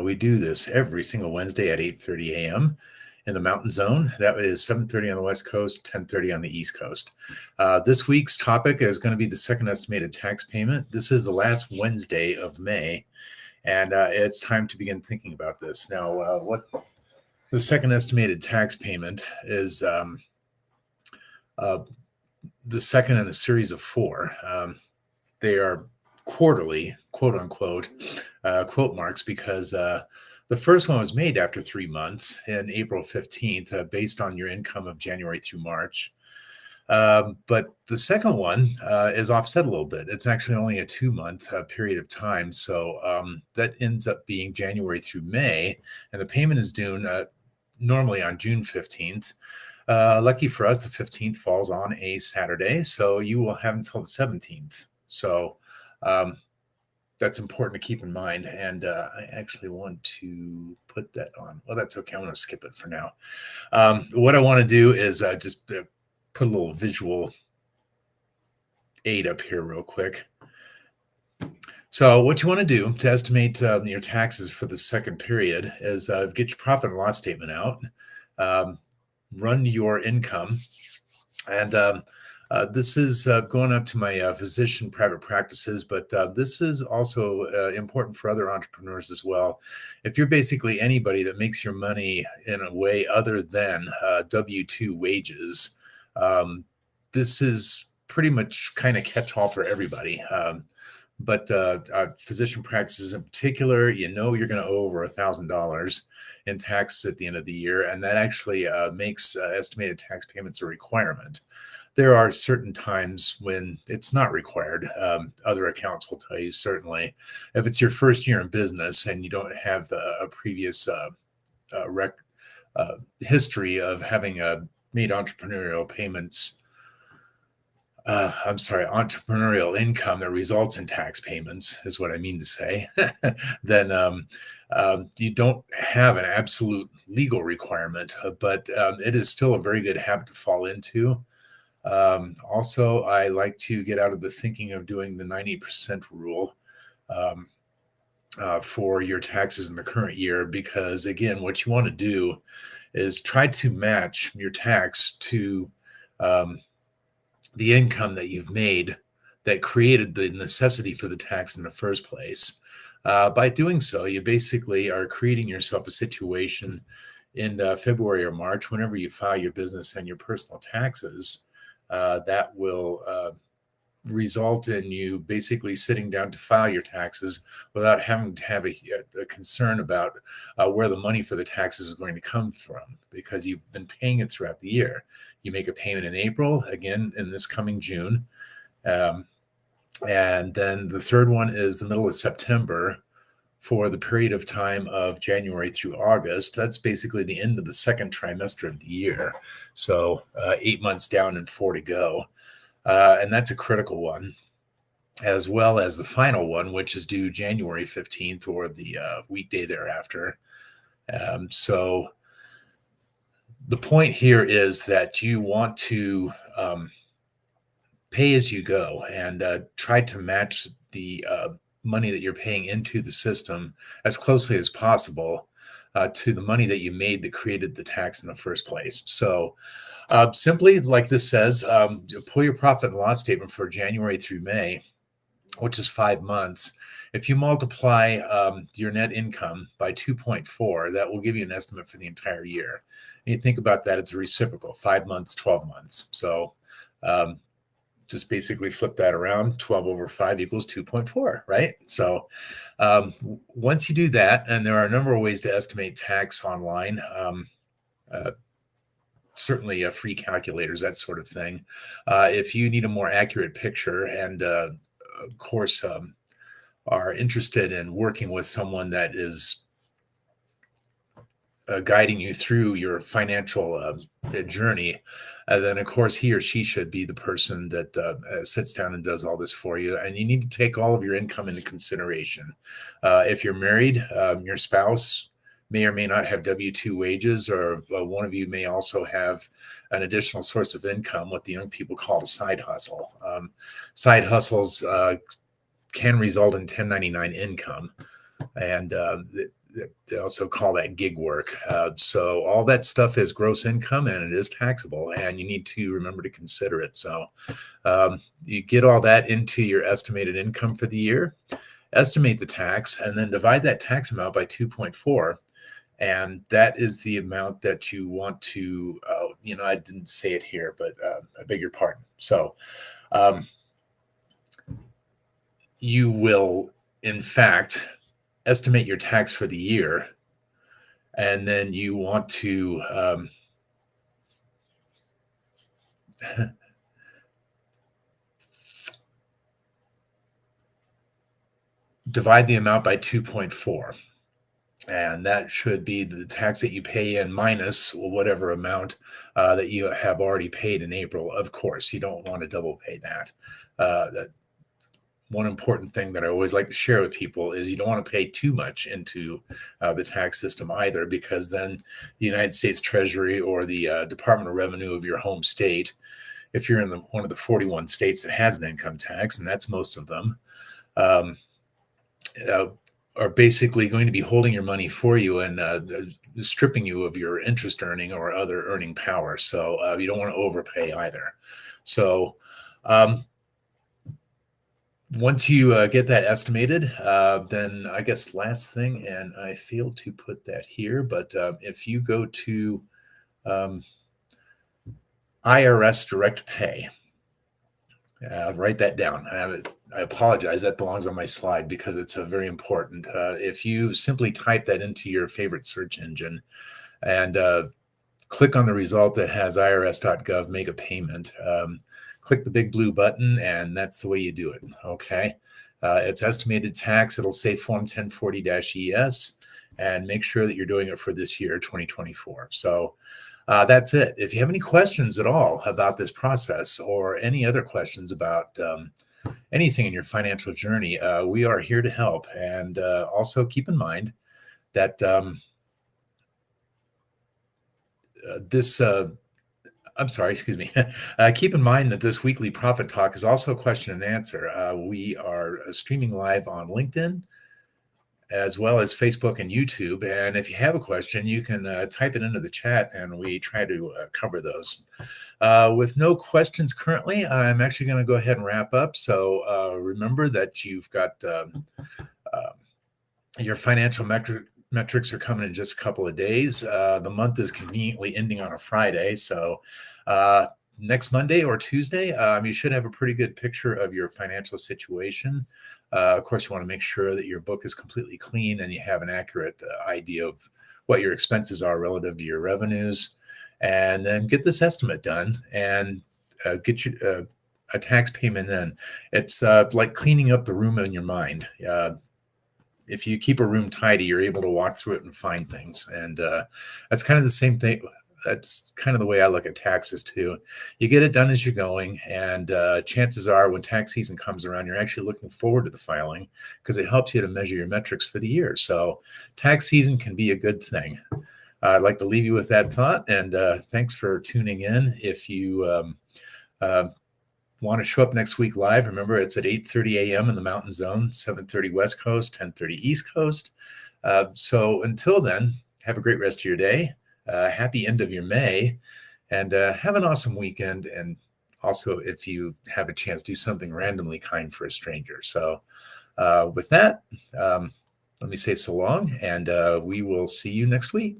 We do this every single Wednesday at 8:30 a.m. in the Mountain Zone. That is 7:30 on the West Coast, 10:30 on the East Coast. This week's topic is going to be the second estimated tax payment. This is the last Wednesday of May, and it's time to begin thinking about this. Now, what the second estimated tax payment is the second in a series of four. They are quarterly, quote unquote, quote marks, because the first one was made after 3 months in April 15th, based on your income of January through March. But the second one is offset a little bit. It's actually only a 2-month period of time. So that ends up being January through May, and the payment is due normally on June 15th. Lucky for us, the 15th falls on a Saturday, so you will have until the 17th. So that's important to keep in mind. And I actually want to put that on. Well, that's okay. I'm going to skip it for now. What I want to do is just put a little visual aid up here real quick. So what you want to do to estimate your taxes for the second period is get your profit and loss statement out, run your income, and this is going up to my physician private practices, but this is also important for other entrepreneurs as well. If you're basically anybody that makes your money in a way other than W-2 wages, this is pretty much kind of catch-all for everybody. But physician practices in particular, you're going to owe over $1,000 in taxes at the end of the year, and that actually makes estimated tax payments a requirement. There are certain times when it's not required. Other accounts will tell you, certainly, if it's your first year in business and you don't have a previous history of having made entrepreneurial payments, entrepreneurial income that results in tax payments is what I mean to say, then you don't have an absolute legal requirement, but it is still a very good habit to fall into. Also, I like to get out of the thinking of doing the 90% rule for your taxes in the current year, because again, what you want to do is try to match your tax to the income that you've made that created the necessity for the tax in the first place. By doing so, you basically are creating yourself a situation in February or March, whenever you file your business and your personal taxes, that will result in you basically sitting down to file your taxes without having to have a concern about where the money for the taxes is going to come from, because you've been paying it throughout the year. You make a payment in April, again in this coming June, and then the third one is the middle of September for the period of time of January through August. That's basically the end of the second trimester of the year. So 8 months down and 4 to go. And that's a critical one, as well as the final one, which is due January 15th or the weekday thereafter. So the point here is that you want to pay as you go and try to match the money that you're paying into the system as closely as possible to the money that you made that created the tax in the first place. So simply, like this says, pull your profit and loss statement for January through May, which is 5 months. If you multiply your net income by 2.4, that will give you an estimate for the entire year. And you think about that, it's a reciprocal, 5 months, 12 months. So just basically flip that around. 12 over 5 equals 2.4, right? So once you do that, and there are a number of ways to estimate tax online, certainly free calculators, that sort of thing. If you need a more accurate picture and, of course, are interested in working with someone that is guiding you through your financial journey, then of course he or she should be the person that sits down and does all this for you. And you need to take all of your income into consideration. If you're married, your spouse may or may not have W-2 wages, or one of you may also have an additional source of income, what the young people call a side hustle. Side hustles can result in 1099 income. And they also call that gig work. So all that stuff is gross income and it is taxable, and you need to remember to consider it. So you get all that into your estimated income for the year, estimate the tax, and then divide that tax amount by 2.4. And that is the amount that you want to, I didn't say it here, but I beg your pardon. So you will, in fact, estimate your tax for the year, and then you want to divide the amount by 2.4. And that should be the tax that you pay in minus whatever amount that you have already paid in April. Of course, you don't want to double pay that. That one important thing that I always like to share with people is you don't want to pay too much into the tax system either, because then the United States Treasury or the Department of Revenue of your home state, if you're in one of the 41 states that has an income tax, and that's most of them, are basically going to be holding your money for you and stripping you of your interest earning or other earning power. So you don't want to overpay either. So once you get that estimated, then I guess last thing, and I failed to put that here, but if you go to IRS Direct Pay, write that down. I apologize. That belongs on my slide because it's very important. If you simply type that into your favorite search engine and click on the result that has irs.gov, make a payment, click the big blue button, and that's the way you do it. Okay. It's estimated tax. It'll say Form 1040-ES, and make sure that you're doing it for this year, 2024. So that's it. If you have any questions at all about this process or any other questions about anything in your financial journey, we are here to help. And also keep in mind that keep in mind that this weekly Profit Talk is also a question and answer. We are streaming live on LinkedIn, as well as Facebook and YouTube. And if you have a question, you can type it into the chat and we try to cover those. With no questions currently, I'm actually going to go ahead and wrap up. So remember that you've got your financial metrics are coming in just a couple of days. The month is conveniently ending on a Friday. So next Monday or Tuesday, you should have a pretty good picture of your financial situation. Of course, you want to make sure that your book is completely clean and you have an accurate idea of what your expenses are relative to your revenues. And then get this estimate done and get you a tax payment in. It's like cleaning up the room in your mind. If you keep a room tidy, you're able to walk through it and find things. And that's kind of the same thing. That's kind of the way I look at taxes too. You get it done as you're going, and chances are when tax season comes around, you're actually looking forward to the filing because it helps you to measure your metrics for the year. So tax season can be a good thing. I'd like to leave you with that thought, and thanks for tuning in. If you want to show up next week live, remember it's at 8:30 a.m. in the Mountain Zone, 7:30 West Coast, 10:30 East Coast. So until then, have a great rest of your day. Happy end of your May, and have an awesome weekend. And also, if you have a chance, do something randomly kind for a stranger. So with that, let me say so long, and we will see you next week.